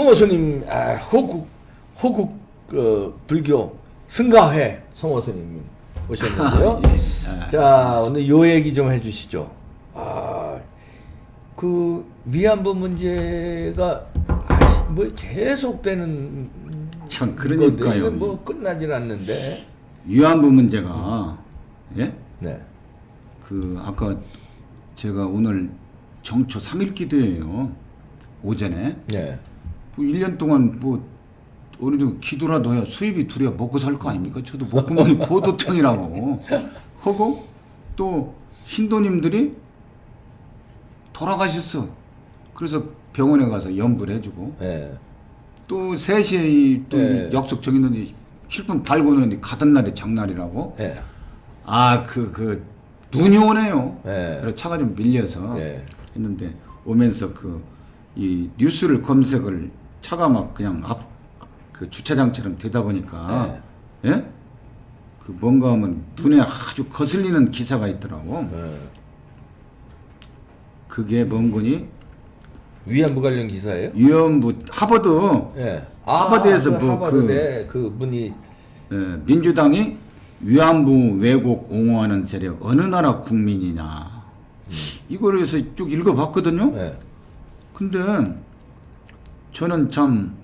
성호스님, 호국 불교 승가회 성호스님 오셨는데요. 예. 자, 오늘 요 얘기 좀 해주시죠. 그 위안부 문제가 뭐 계속되는 참 그러니까요. 건데 뭐 끝나질 않는데. 위안부 문제가 예? 네. 그 아까 제가 오늘 정초 3일 기도예요. 오전에. 네. 뭐 1년 동안 뭐 어느정도 기도라도 해야 수입이 들어야 먹고 살 거 아닙니까? 저도 목구멍이 포도청이라고 하고 또 신도님들이 돌아가셨어. 그래서 병원에 가서 염불 해주고 네. 또 3시에 또 네. 약속 정했는데 실분 발고 오는데 가던 날이 장날이라고. 네. 눈이 오네요. 네. 그래서 차가 좀 밀려서 네. 했는데 오면서 이 뉴스를 검색을 차가 막 그냥 그 주차장처럼 되다 보니까 예? 그 뭔가 하면 눈에 아주 거슬리는 기사가 있더라고. 네. 그게 뭔 거니? 위안부 관련 기사예요? 위안부 하버드 네. 하버드에서 하버드에 그 분이 민주당이 위안부 왜곡 옹호하는 세력 어느 나라 국민이냐 이거를 해서 쭉 읽어봤거든요. 네. 근데 저는 참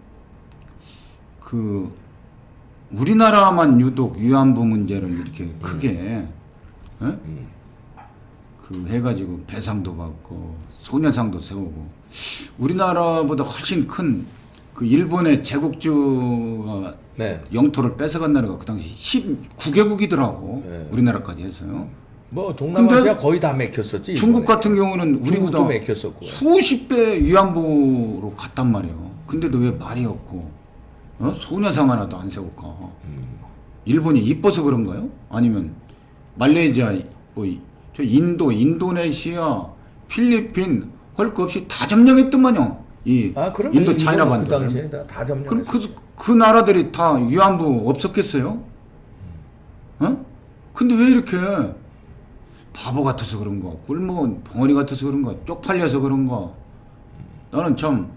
우리나라만 유독 위안부 문제를 이렇게 크게 그 해가지고 배상도 받고 소녀상도 세우고 우리나라보다 훨씬 큰 그 일본의 제국주가 네. 영토를 뺏어간 나라가 그 당시 19개국이더라고. 네. 우리나라까지 해서요. 뭐 동남아시아 근데 거의 다 맥혔었지. 중국 이번에. 같은 경우는 우리보다 중국도 맥혔었고. 수십 배 위안부로 갔단 말이에요. 근데도 왜 말이 없고 소녀상 하나도 안 세울까? 일본이 이뻐서 그런가요? 아니면 말레이시아, 저 인도네시아, 필리핀 할 거 없이 다 점령했더만요. 그럼 인도 차이나 그 반도. 당시에 다 점령. 그럼 그 나라들이 다 위안부 없었겠어요? 근데 왜 이렇게 바보 같아서 그런가, 꿀먹은 벙어리 같아서 그런가, 쪽팔려서 그런가? 나는 참.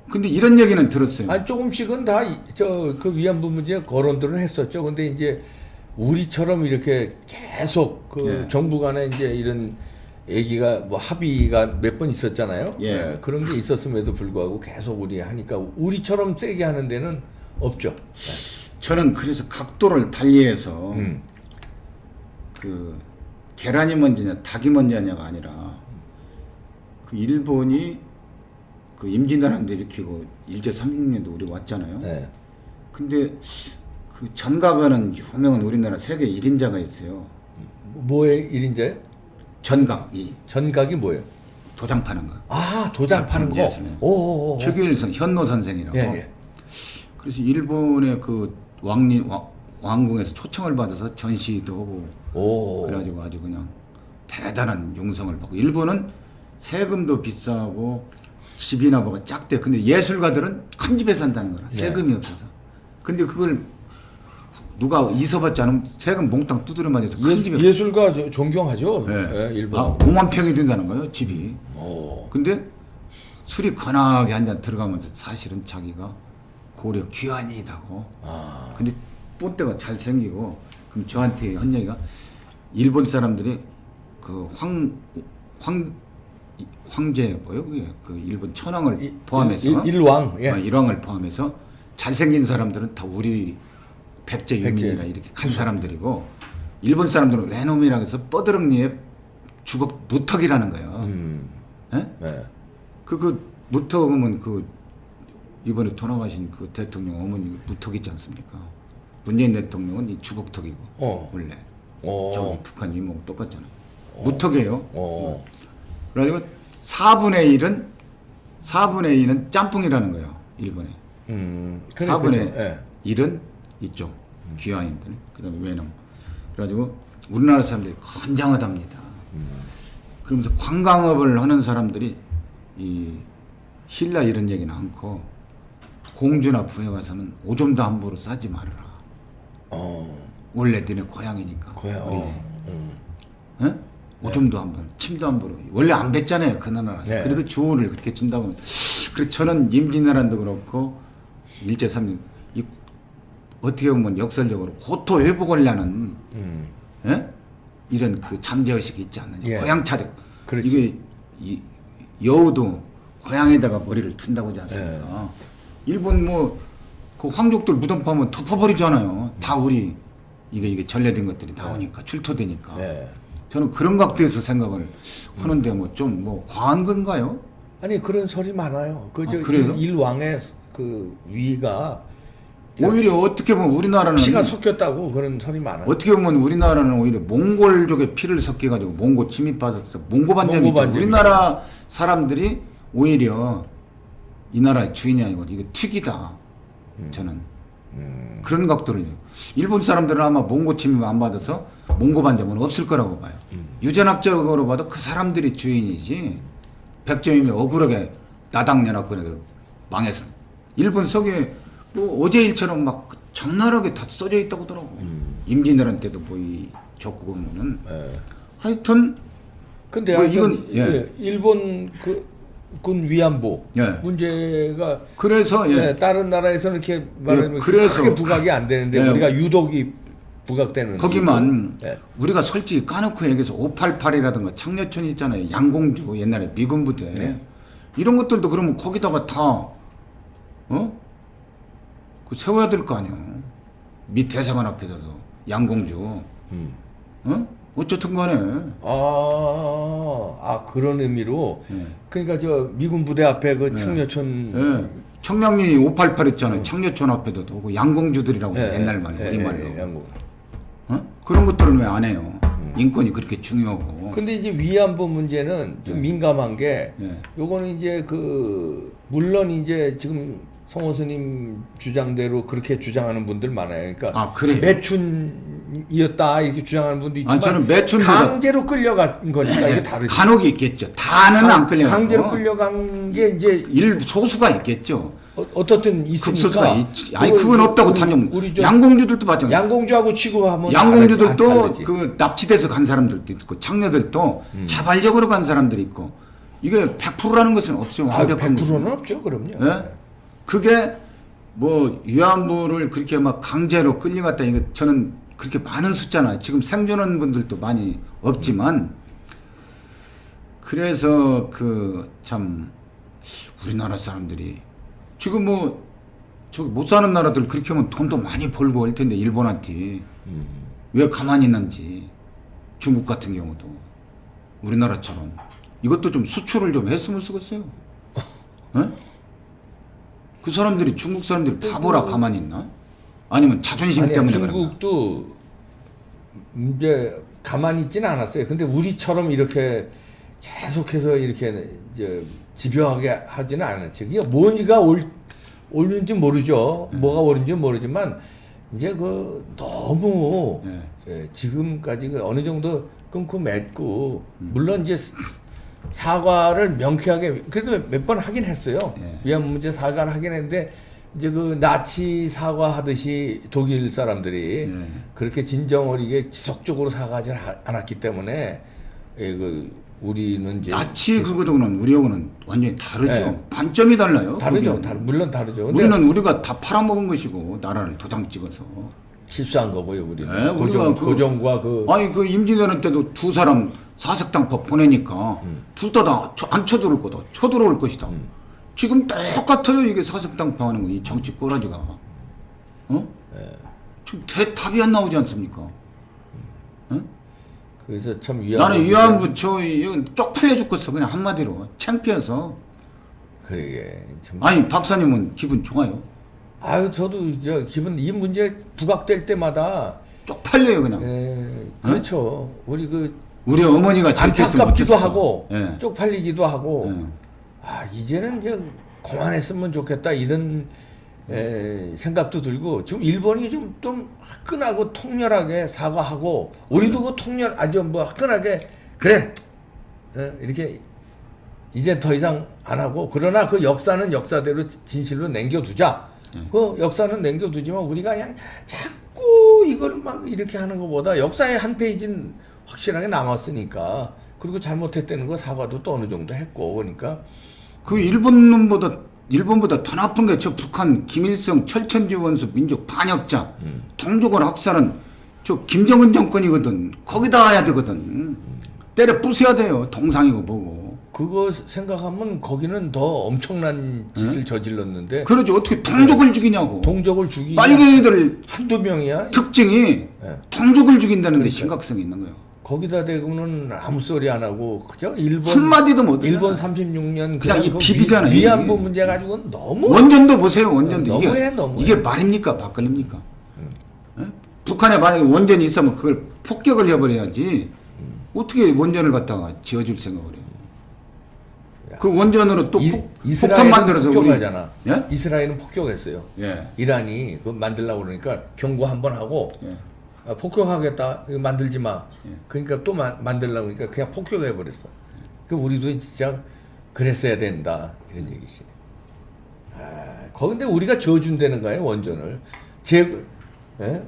근데 이런 얘기는 들었어요. 조금씩은 다 그 위안부 문제 거론들을 했었죠. 근데 이제 우리처럼 이렇게 계속 예. 정부 간에 이제 이런 얘기가 뭐 합의가 몇 번 있었잖아요. 예. 그런 게 있었음에도 불구하고 계속 우리 하니까 우리처럼 세게 하는 데는 없죠. 저는 그래서 각도를 달리해서 그 계란이 먼저냐 닭이 먼저냐가 아니라 그 일본이 그 임진왜란도 일으키고 일제 36년도 우리 왔잖아요. 네. 근데 그 전각하는 유명한 우리나라 세계 1인자가 있어요. 뭐의 일인자요? 전각이 뭐예요? 도장 파는 거. 도장 파는 거. 예술에. 오. 최규일선 현노 선생이라고. 예. 그래서 일본의 그 왕궁에서 초청을 받아서 전시도 하고 그래가지고 아주 그냥 대단한 용성을 받고 일본은 세금도 비싸고 집이나 뭐가 작대. 근데 예술가들은 큰 집에 산다는 거라. 세금이 없어서. 근데 그걸 누가 이서받지 않으면 세금 몽땅 두드려 맞아서 큰 집에. 예술가 존경하죠. 네. 일본. 5만 평이 된다는 거예요, 집이. 오. 근데 술이 건하게 한 잔 들어가면서 사실은 자기가 고려 귀환이다고. 근데 본때가 잘생기고 그럼 저한테 한 얘기가 일본 사람들이 그 황제 뭐요 그게 그 일본 천황을 포함해서 일왕. 예. 일왕을 포함해서 잘생긴 사람들은 다 우리 백제 유민이라 이렇게 간 사람들이고 일본 사람들은 외놈이라고 해서 뻐드렁니에 주걱 무턱이라는 거예요. 예? 네. 그 무턱은 이번에 돌아가신 그 대통령 어머니 무턱 있지 않습니까? 문재인 대통령은 이 주걱턱이고 원래 저기 북한 이모가 똑같잖아요. 무턱이에요. 그래가지고 4분의 1은 짬뽕이라는 거예요. 일본에. 4분의 1은 이쪽 귀화인들, 그다음에 외놈. 그래가지고 우리나라 사람들이 건장하답니다. 그러면서 관광업을 하는 사람들이 이 신라 이런 얘기는 않고 공주나 부에 가서는 오줌도 함부로 싸지 말아라. 원래 너네 고향이니까. 오줌도 함부로, 침도 함부로. 원래 안 뱉잖아요 그 나라라서. 네. 그래도 주호를 그렇게 준다고 하면 그리고 저는 임진왜란도 그렇고 일제 3년 이 어떻게 보면 역설적으로 고토 회복하려는 예? 이런 그 잠재의식이 있지 않느냐. 예. 고향차적. 그렇지. 이게 여우도 고향에다가 머리를 둔다고 하지 않습니까? 일본 그 황족들 무덤 파면 덮어버리잖아요. 다 우리 이게 전래된 것들이 나오니까 출토되니까. 예. 저는 그런 각도에서 생각을 하는데 좀 과한 건가요? 아니 그런 소리 많아요. 그래요? 일왕의 그 위가 오히려 어떻게 보면 우리나라는 피가 섞였다고 그런 소리 많아요. 어떻게 보면 우리나라는 오히려 몽골족의 피를 섞여가지고 몽고 침입받아서 몽고 반점이 있죠. 우리나라 사람들이 오히려 이 나라의 주인이 아니고 이게 특이다. 저는 그런 각도를요. 일본 사람들은 아마 몽고 침입 안 받아서 몽고 반점은 없을 거라고 봐요. 유전학적으로 봐도 그 사람들이 주인이지. 백점이면 억울하게 나당연합군에 망해서 일본 서기에 어제 일처럼 막 적나라하게 다 써져 있다고 하더라고. 임진왜란 때도 이 적국어문은 하여튼 근데 이건 일본 군 위안부 예. 문제가 그래서 다른 나라에서는 이렇게 말하면 그래서 크게 부각이 안 되는데 우리가 유독이 부각되는 거기만 우리가 솔직히 까놓고 얘기해서 588이라든가 창녀촌 있잖아요. 양공주 옛날에 미군 부대 이런 것들도 그러면 거기다가 다 그 세워야 될 거 아니야. 미 대사관 앞에다도 양공주 어쨌든 간에 그런 의미로 그러니까 저 미군 부대 앞에 그 창녀촌 청량리 588 있잖아요. 창녀촌 앞에도 두고 양공주들이라고 옛날 말로 우리말로 양공. 그런 것들을 왜 안 해요? 인권이 그렇게 중요하고. 근데 이제 위안부 문제는 좀 민감한 게 요거는 이제 물론 이제 지금 성호스님 주장대로 그렇게 주장하는 분들 많아요. 그러니까 그래요? 매춘이었다 이렇게 주장하는 분도 있지만 저는 매춘보다 강제로 끌려간 거니까 이게 다르죠. 간혹이 있겠죠. 다는 안 끌려가고 강제로 끌려간 게 이제 소수가 있겠죠. 어떻든 있으니까. 급소수가 있지. 그건 없다고 탄용. 양공주들도 마찬가지. 양공주하고 취급하면 양공주들도 납치돼서 간 사람들도 있고 창녀들도 자발적으로 간 사람들이 있고 이게 100%라는 것은 없어요. 완벽한 100%는 없죠. 그럼요. 네? 그게 위안부를 그렇게 막 강제로 끌려갔다 이거 저는 그렇게 많은 숫자나 지금 생존한 분들도 많이 없지만 그래서 참 우리나라 사람들이 지금 저기 못 사는 나라들 그렇게 하면 돈도 많이 벌고 할 텐데 일본한테 왜 가만히 있는지 중국 같은 경우도 우리나라처럼 이것도 좀 수출을 좀 했으면 쓰겠어요. 네? 그 사람들이 중국 사람들이 바보라 가만히 있나? 아니면 자존심 때문에 그런가? 중국도 이제 가만히 있지는 않았어요. 근데 우리처럼 이렇게 계속해서 이렇게 이제 집요하게 하지는 않았죠. 이게 뭐가 옳은지 모르죠. 뭐가 옳은지 모르지만 이제 너무 지금까지 어느 정도 끊고 맺고 물론 이제 사과를 명쾌하게 그래도 몇 번 하긴 했어요. 위안부 문제 사과를 하긴 했는데 이제 나치 사과하듯이 독일 사람들이 그렇게 진정 어리게 지속적으로 사과하지 않았기 때문에 우리는 이제 나치 그거는 우리하고는 완전히 다르죠. 관점이 달라요. 다르죠. 물론 다르죠. 근데 우리는 우리가 다 팔아먹은 것이고 나라를 도장 찍어서 실수한 거고요. 우리는 우리가 고종과 임진왜란 때도 두 사람 사색당법 보내니까 둘 다 안 쳐들어올 거다. 쳐들어올 것이다. 지금 똑같아요. 이게 사색당법 하는 거, 이 정치 꼬라지가. 지금 답이 안 나오지 않습니까? 그래서 참 나는 위안부 이건 쪽팔려 죽겠어. 그냥 한마디로 창피해서. 그러게. 아니 박사님은 기분 좋아요? 저도 이 문제 부각될 때마다 쪽팔려요 그냥. 그렇죠. 우리 어머니가 저렇게 했으면 안타깝기도 어땠을까? 하고 쪽팔리기도 하고 이제는 이제 그만했으면 좋겠다 이런 생각도 들고 지금 일본이 좀 화끈하고 통렬하게 사과하고 우리도 아주 화끈하게 그래 이렇게 이제 더 이상 안 하고 그러나 그 역사는 역사대로 진실로 남겨두자. 그 역사는 남겨두지만 우리가 그냥 자꾸 이걸 막 이렇게 하는 것보다 역사의 한 페이지는 확실하게 남았으니까 그리고 잘못했다는 거 사과도 또 어느 정도 했고 그러니까 그 일본보다 더 나쁜 게 저 북한 김일성 철천지 원수 민족 반역자 동족을 학살한 저 김정은 정권이거든. 거기다 와야 되거든. 때려 부숴야 돼요. 동상이고 뭐고. 그거 생각하면 거기는 더 엄청난 짓을 저질렀는데 그러지 어떻게 동족을 죽이냐고. 동족을 죽이기 빨갱이들 한두 명이야. 특징이 예. 동족을 죽인다는 데 그러니까. 심각성이 있는 거예요. 거기다 대고는 아무 소리 안 하고 그죠? 일본 한마디도 못 일본 하잖아. 36년 그냥 이 그 비비잖아요, 위안부 이게. 문제 가지고는 너무 원전도 보세요. 원전도 너무해, 너무해. 이게 말입니까? 막걸리입니까? 예? 북한에 만약에 원전이 있으면 그걸 폭격을 해버려야지. 어떻게 원전을 갖다가 지어줄 생각을 해요? 그 원전으로 또 폭탄 이스라엘은 만들어서 우리 폭격하잖아. 예? 이스라엘은 폭격했어요. 예. 이란이 그거 만들려고 그러니까 경고 한 번 하고 예. 아, 폭격하겠다. 이거 만들지 마. 예. 그러니까 또 만들려고 그러니까 그냥 폭격해 버렸어. 그 우리도 진짜 그랬어야 된다. 이런 얘기지. 아, 거긴데 우리가 져준다는 거예요, 원전을. 예?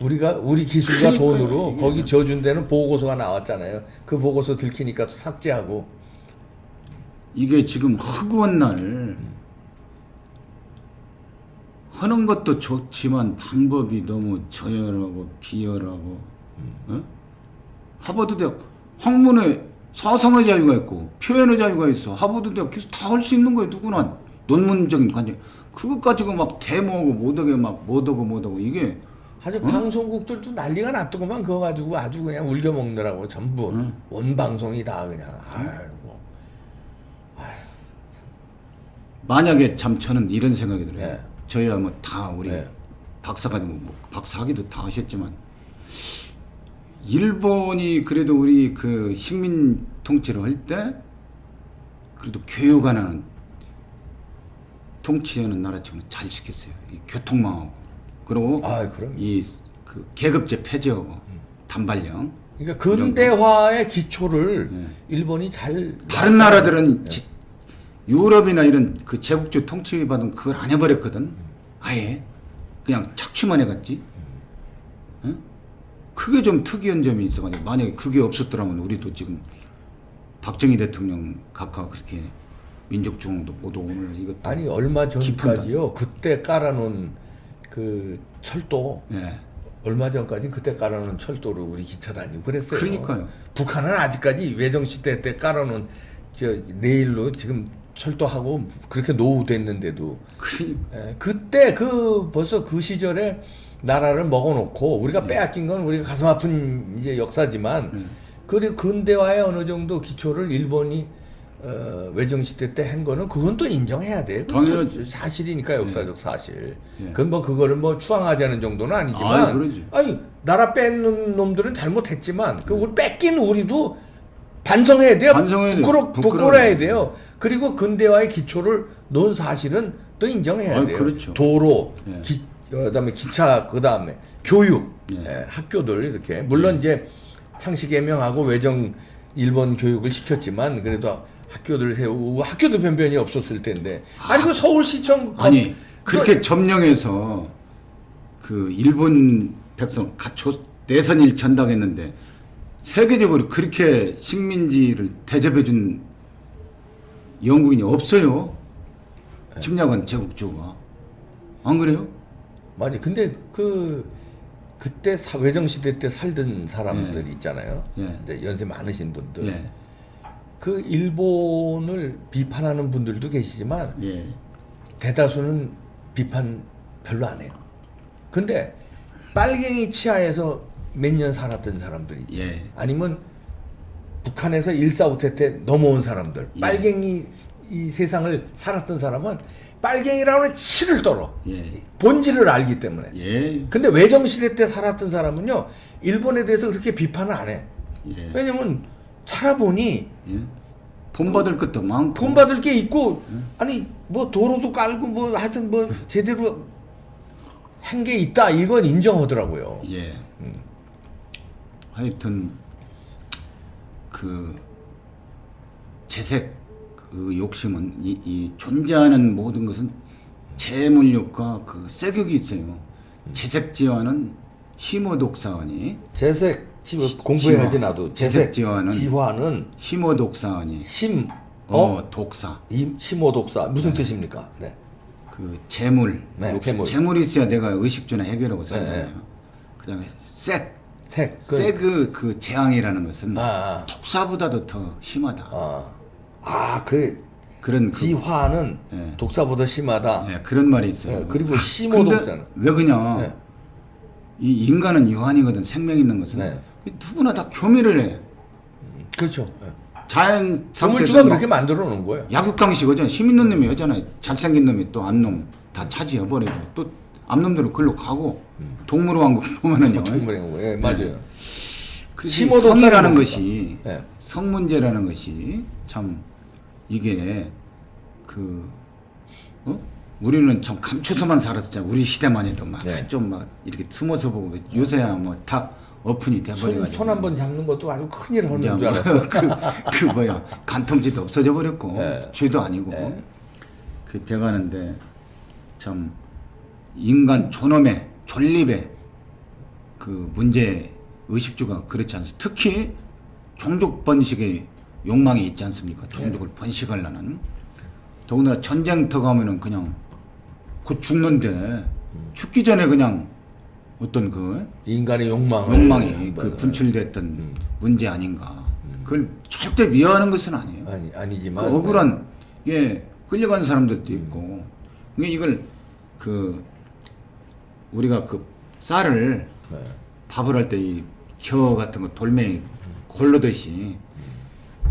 우리 기술과 그러니까요, 돈으로 이게. 거기 져준다는 보고서가 나왔잖아요. 그 보고서 들키니까 또 삭제하고. 이게 지금 허구한 날 하는 것도 좋지만 방법이 너무 저열하고 비열하고 어? 하버드 대학 학문에 사상의 자유가 있고 표현의 자유가 있어. 하버드 대학 계속 다 할 수 있는 거예요. 누구나 논문적인 관점 그것 가지고 막 데모하고 못하게 막 못하고 이게 아주 방송국들도 난리가 났더구만 그거 가지고 아주 그냥 울겨 먹느라고 전부 온 방송이 다 그냥 아이고. 만약에 참 저는 이런 생각이 들어요. 예. 저희야 뭐 다 우리 예. 박사가 뭐 박사학위도 다 하셨지만 일본이 그래도 우리 그 식민 통치를 할 때 그래도 교육 하나는 통치하는 나라처럼 잘 시켰어요. 이 교통망하고 그리고 그럼. 이 그 계급제 폐지하고 단발령. 그러니까 근대화의 기초를 예. 일본이 잘 다른 나라들은 유럽이나 이런 그 제국주 통치 받은 그걸 안 해버렸거든. 아예 그냥 착취만 해갔지. 응? 그게 좀 특이한 점이 있어가지고 만약에 그게 없었더라면 우리도 지금 박정희 대통령 각하 그렇게 민족중흥도 모두 오늘 이것도 아니 얼마 전까지요. 그때 깔아놓은 그 철도 예. 얼마 전까지 그때 깔아놓은 철도를 우리 기차 다니고 그랬어요. 그러니까요. 북한은 아직까지 외정시대 때 깔아놓은 저 레일로 지금 철도하고 그렇게 노후됐는데도 그러니까 그때 벌써 그 시절에 나라를 먹어놓고 우리가 빼앗긴 건 우리가 가슴 아픈 이제 역사지만 그리고 근대화의 어느 정도 기초를 일본이 외정시대 때 한 거는 그건 또 인정해야 돼. 그건 또 당연하지. 사실이니까 역사적 사실. 예. 그건 뭐 그거를 뭐 추앙하자는 정도는 아니지만. 아이, 그러지. 아니 나라 뺏는 놈들은 잘못했지만 그 우리 뺏긴 우리도 반성해야 돼요. 반성해야 돼요. 부끄러워야 돼요. 그리고 근대화의 기초를 놓은 사실은 또 인정해야 돼요. 그렇죠. 도로, 예. 그다음에 기차, 그다음에 교육, 예. 학교들 이렇게 물론 이제 창씨 개명하고 외정 일본 교육을 시켰지만 그래도 학교들 세우고 학교도 변변이 없었을 텐데 아니 그 서울시청 아니 그렇게 점령해서 그 일본 백성 내선일 전당했는데 세계적으로 그렇게 식민지를 대접해준 영국인이 없어요. 침략한 제국주가 안 그래요? 맞아. 근데 그때 외정 시대 때 살던 사람들 있잖아요. 예. 이제 연세 많으신 분들. 예. 그 일본을 비판하는 분들도 계시지만 예. 대다수는 비판 별로 안 해요. 근데 빨갱이 치하에서 몇 년 살았던 사람들 있죠. 예. 아니면 북한에서 일사후퇴 때 넘어온 사람들, 예. 빨갱이 이 세상을 살았던 사람은 빨갱이라는 치를 떨어. 예. 본질을 알기 때문에. 예. 근데 외정시대 때 살았던 사람은요, 일본에 대해서 그렇게 비판을 안 해. 예. 왜냐면 살아보니 예. 본받을 것도 많고 본받을 게 있고, 아니 뭐 도로도 깔고 뭐 하여튼 뭐 제대로 한 게 있다, 이건 인정하더라고요. 예. 하여튼 그 재색 그 욕심은 이 존재하는 모든 것은 재물욕과 그 세격이 있어요. 재색지화는 심어독사하니 재색 공부해야지 나도. 재색지화는 지화는 심어독사하니 독사. 이 심호독사 무슨 뜻입니까? 네. 그 재물. 네, 재물. 재물이 있어야 내가 의식주나 해결하고 살잖아요. 네. 그다음에 색. 색. 그 재앙이라는 것은 독사보다도 더 심하다. 그런 지화는 네. 독사보다 심하다. 네, 그런 말이 있어요. 네, 그리고 심호독사는 왜 그냥 네. 이 인간은 유한이거든. 생명 있는 것은 네. 누구나 다 교미를 해. 그렇죠. 네. 자연 조물주가 상태에서 그렇게 만들어 놓은 거예요. 약육강식이죠. 힘 있는 놈이 하잖아요. 잘생긴 놈이 또 암놈 다 차지해버리고 또 암놈들은 글로 가고 동물왕국 보면은요. 동물의 예, 맞아요. 성이라는 것이 네. 성 문제라는 것이 참 이게 우리는 참 감추서만 살았잖아. 우리 시대만 해도 막 좀 막 이렇게 숨어서 보고 요새야 뭐 다 오픈이 돼버려가지고 손 한 번 잡는 것도 아주 큰일 하는 줄 뭐 알았어. 그 뭐야 간통죄도 없어져 버렸고 네. 죄도 아니고 네. 그 돼가는데 참 인간 존엄의 존립의 그 문제 의식주가 그렇지 않습니까? 특히 종족 번식의 욕망이 있지 않습니까? 종족을 번식하려는 더군다나 전쟁터 가면은 그냥 곧 죽는데 죽기 전에 그냥 어떤 그 인간의 욕망이 그 분출됐던 문제 아닌가. 그걸 절대 미워하는 것은 아니에요. 아니지만 그 억울한 게 끌려가는 사람들도 있고. 그러니까 이걸 우리가 그 쌀을 밥을 할 때 이 겨 같은 거 돌멩이 골르듯이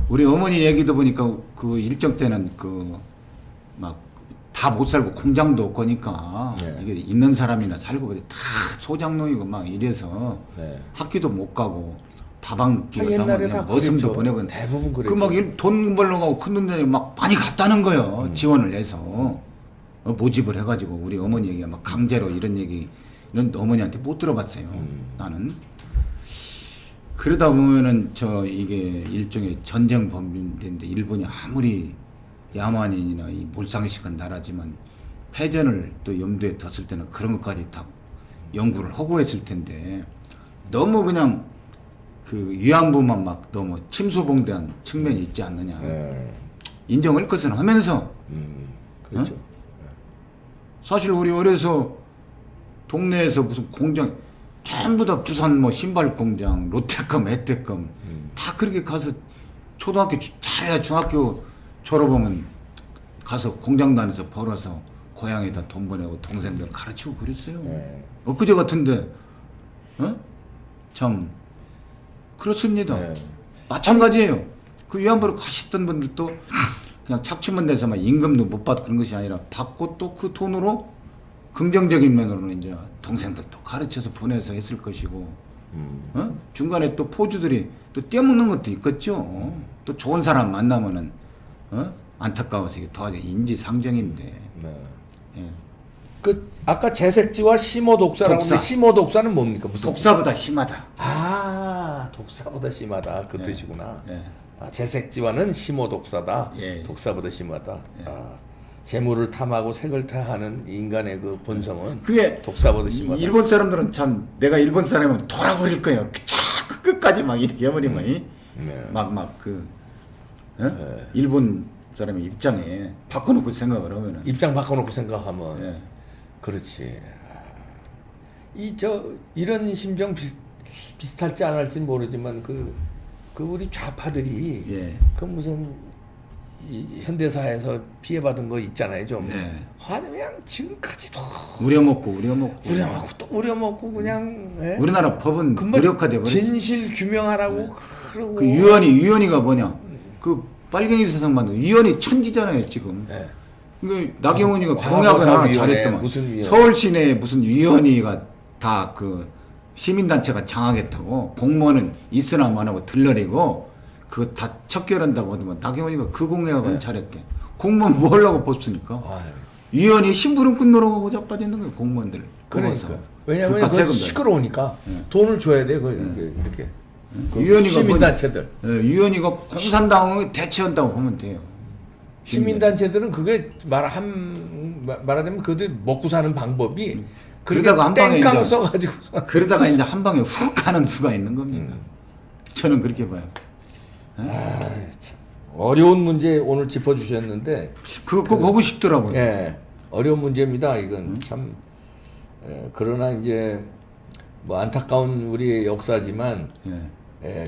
우리 어머니 얘기도 보니까 그 일정 때는 그 막 다 못 살고 공장도 없거니까 이게 있는 사람이나 살고 보니 다 소장농이고 막 이래서 학교도 못 가고 밥 한 끼 옛날에 다 머슴도 그랬죠. 보내고 대부분 그랬죠. 그 막 돈 벌러 가고 큰 돈들이 막 많이 갔다는 거예요. 지원을 해서 모집을 해가지고 우리 어머니 얘기가 막 강제로 이런 얘기 이런 어머니한테 못 들어봤어요. 나는 그러다 보면은 이게 일종의 전쟁 범죄인데 일본이 아무리 야만인이나 이 몰상식한 나라지만 패전을 또 염두에 뒀을 때는 그런 것까지 다 연구를 하고 했을 텐데 너무 그냥 그 위안부만 막 너무 침소봉대한 측면이 있지 않느냐. 인정할 것은 하면서 그렇죠. 사실 우리 어려서 동네에서 무슨 공장 전부 다 부산 뭐 신발 공장, 롯데껌, 혜태껌 다 그렇게 가서 초등학교 잘해야 중학교 졸업하면 가서 공장 다녀서 벌어서 고향에다 돈 보내고 동생들 가르치고 그랬어요. 엊그제 같은데 참 그렇습니다. 마찬가지예요. 그 위안부로 가셨던 분들도 그냥 착취만 돼서 막 임금도 못 받고 그런 것이 아니라 받고 또 그 돈으로 긍정적인 면으로는 이제 동생들도 가르쳐서 보내서 했을 것이고 중간에 또 포주들이 또 떼먹는 것도 있겠죠. 또 좋은 사람 만나면은 안타까워서 이게 도와줘 인지상정인데. 예. 그 아까 재색지와 심호독사라고 독사. 하는데 심호독사는 뭡니까? 무슨 독사보다 심하다. 독사보다 심하다 그 뜻이구나. 예. 재색지와는 심호독사다. 예. 독사보다 심하다. 재물을 탐하고 색을 탐하는 인간의 그 본성은 그게 독사보다 심하다. 일본 사람들은 참 내가 일본 사람이면 돌아버릴 거예요. 자꾸 끝까지 막 이렇게 해버리면 일본 사람의 입장에 바꿔놓고 생각을 하면은 입장 바꿔놓고 생각하면 예. 그렇지. 이런 심정 비슷할지 안 할지 모르지만 그 우리 좌파들이 예. 그 무슨 이 현대사에서 피해받은 거 있잖아요. 좀 네. 그냥 지금까지도 우려먹고 또 우려먹고 그냥 우리나라 법은 금방 무력화돼 버렸어. 진실 규명하라고 그러고 그 유언이가 뭐냐? 그 빨갱이 세상만 유언이 천지잖아요 지금. 그 나경원이가 공약을 하나 과거사위원회 잘했더만. 무슨 위원회? 서울 시내에 무슨 위원회가 다 그 시민단체가 장악했다고 공무원은 있으나 마나고 들러리고 그거 다 척결한다고 하더만 나경원이가 그 공약은 잘했대. 공무원 뭐 하려고 뽑습니까? 위원이 심부름 끊느라고 자빠지는 거예요 공무원들. 그러니까 왜냐하면 국가 그 세금들. 시끄러우니까 돈을 줘야 돼 이렇게 위원이가 시민단체들 위원이가 공산당을 대체한다고 보면 돼요. 시민단체들은 그게 말하자면 그들 먹고 사는 방법이 그러다가 한 방에 땡깡 이제 써가지고 그러다가 이제 한 방에 훅 가는 수가 있는 겁니다. 저는 그렇게 봐요. 참 어려운 문제 오늘 짚어주셨는데 그거 보고 싶더라고요. 예, 어려운 문제입니다. 이건 참 그러나 이제 뭐 안타까운 우리의 역사지만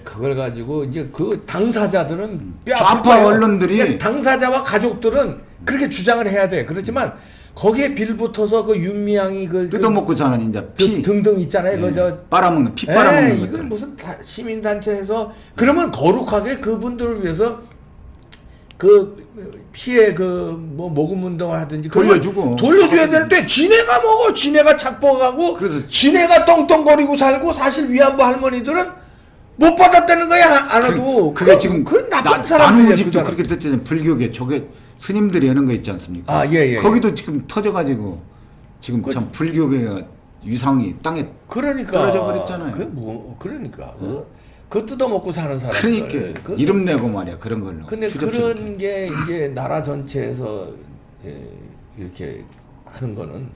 그걸 가지고 이제 그 당사자들은 좌파 언론들이 그러니까 당사자와 가족들은 그렇게 주장을 해야 돼. 그렇지만 거기에 빌붙어서 그 윤미향이 뜯어먹고 사는 이제 피 등등 있잖아요. 그저 빨아먹는 피 빨아먹는 이건 것들. 무슨 시민단체에서 그러면 거룩하게 그분들을 위해서 그 피해 뭐 모금 운동을 하든지 돌려줘야 되는데 지네가 먹어, 지네가 착복하고 그래서 지네가 떵떵거리고 살고 사실 위안부 할머니들은 못 받았다는 거야. 알아도 그게 지금 그 나쁜 나누는 사람들이야. 집도 그렇게 됐잖아요. 불교계 저게 스님들이 하는 거 있지 않습니까? 예. 거기도 지금 터져가지고 지금 참 불교계가 위상이 땅에 그러니까 떨어져 버렸잖아요. 그러니까 그 뜯어먹고 사는 사람들. 그러니까 이름 내고 말이야 그런 걸로. 근데 그런 게 이제 나라 전체에서 이렇게 하는 거는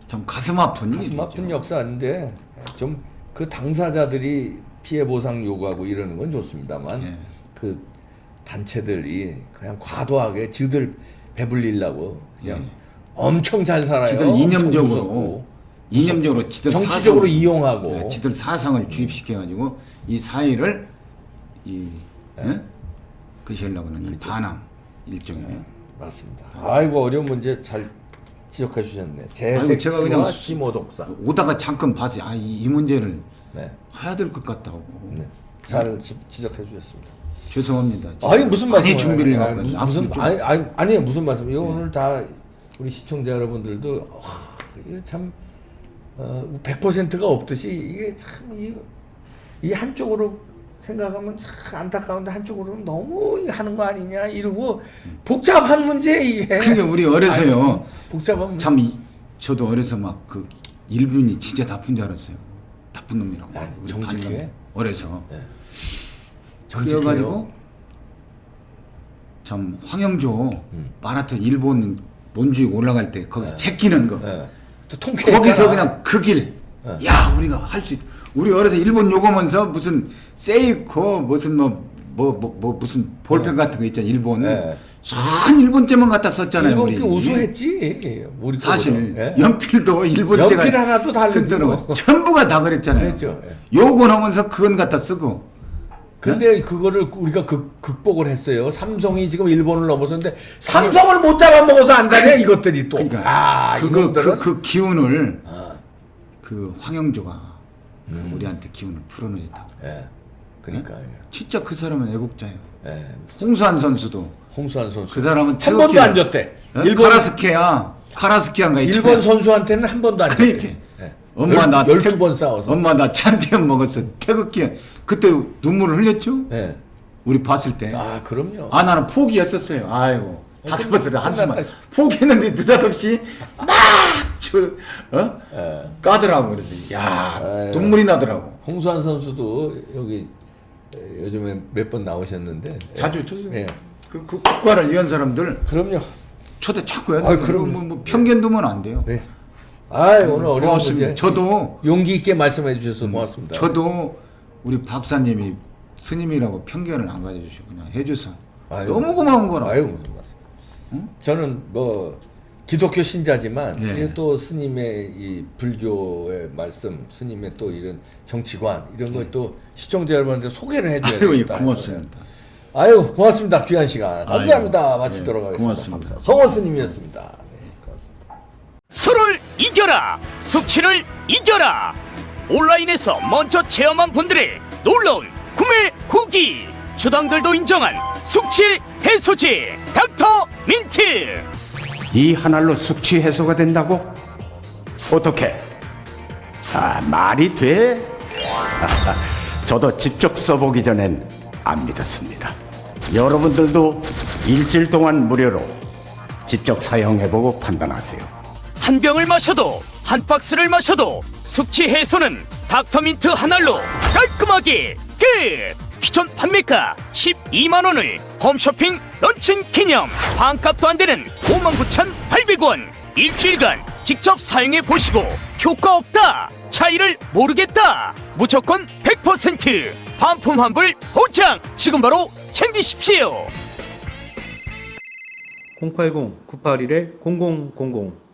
참 가슴 아픈 역사인데 좀 그 당사자들이 피해 보상 요구하고 이러는 건 좋습니다만 그 단체들이 그냥 과도하게 지들 배불리려고 그냥 엄청 잘 살아요. 지들 이념적으로 지들 정치적으로 사상을, 이용하고 지들 사상을 주입시켜가지고 이 사회를 그것이 하려고는 이 반항 일종의 맞습니다. 아이고 어려운 문제 잘 지적해 주셨네. 제가 재색지와 그냥 심호독사. 오다가 잠깐 봤어요. 이 문제를 해야 될 것 같다고. 잘 지적해 주셨습니다. 죄송합니다. 아니 무슨 말씀? 많이 준비를 해왔거든요. 아니에요 무슨 말씀? 이거 오늘 다 우리 시청자 여러분들도 이게 참 100%가 없듯이 이게 참 이 한쪽으로 생각하면 참 안타까운데 한쪽으로는 너무 하는 거 아니냐 이러고 복잡한 문제 이게. 그러니까 우리 어려서요. 복잡한 문제. 참 저도 어려서 막 그 일본이 진짜 나쁜 줄 알았어요. 나쁜 놈이라고. 정직해. 어려서. 정직해요. 그래가지고 참 황영조 마라톤 일본 논주에 올라갈 때 거기서 제끼는 거. 거기서 그냥 그 길. 야 우리가 할 수 있. 우리 어려서 일본 욕하면서 무슨 세이코 무슨 무슨 볼펜 같은 거 있잖아 일본. 한 일본제만 갖다 썼잖아요. 일본 우리 우수했지. 우리 사실 연필도 일본제가 연필 하나도 다르고 전부가 다 그랬잖아요. 그랬죠. 욕은 하면서 그건 갖다 쓰고. 근데 그거를 우리가 극복을 했어요. 삼성이 지금 일본을 넘어섰는데 삼성을 못 잡아먹어서 안다네 이것들이 또. 그러니까 그 기운을 그 황영조가 우리한테 기운을 풀어내다. 그러니까 진짜 그 사람은 애국자예요. 홍수환 선수도. 홍수환 선수. 그 사람은 한 번도 안 줬대. 일본 카라스키안가 있잖아요. 일본 선수한테는 한 번도 안 줬대. 엄마 나 12번 싸워서. 엄마 나 챔피언 먹었어. 태극기. 그때 눈물을 흘렸죠? 우리 봤을 때. 아, 그럼요. 나는 포기했었어요. 아이고. 다섯 번째 한숨만 포기했는데 느닷없이 막 까더라고. 그래서 눈물이 나더라고. 홍수환 선수도 여기 요즘에 몇 번 나오셨는데 자주 그 국가를 위한 사람들 그럼요. 초대 자꾸 해야 돼. 그럼 편견 두면 안 돼요. 오늘 어려운 고맙습니다. 저도 용기 있게 말씀해 주셔서 고맙습니다. 저도 우리 박사님이 스님이라고 편견을 안 가져주시고 그냥 해줘서 너무 고마운 거라. 무슨 말씀. 저는 뭐 기독교 신자지만 또 스님의 이 불교의 말씀, 스님의 또 이런 정치관 이런 걸 또 시청자 여러분한테 소개를 해줘야 됩니다. 고맙습니다. 고맙습니다. 귀한 시간 감사합니다. 마치도록 하겠습니다. 고맙습니다. 성원 스님이었습니다. 고맙습니다. 서로를 이겨라. 숙취를 이겨라. 온라인에서 먼저 체험한 분들의 놀라운 구매 후기. 주당들도 인정한 숙취 해소제 닥터 민트. 이 한 알로 숙취 해소가 된다고? 어떻게? 말이 돼? 저도 직접 써보기 전엔 안 믿었습니다. 여러분들도 일주일 동안 무료로 직접 사용해보고 판단하세요. 한 병을 마셔도 한 박스를 마셔도 숙취 해소는 닥터민트 한 알로 깔끔하게 끝! 기존 판매가 12만원을 홈쇼핑 런칭 기념 반값도 안되는 59,800원. 일주일간 직접 사용해 보시고 효과 없다, 차이를 모르겠다, 무조건 100% 반품 환불 보장. 지금 바로 챙기십시오. 080-981-0000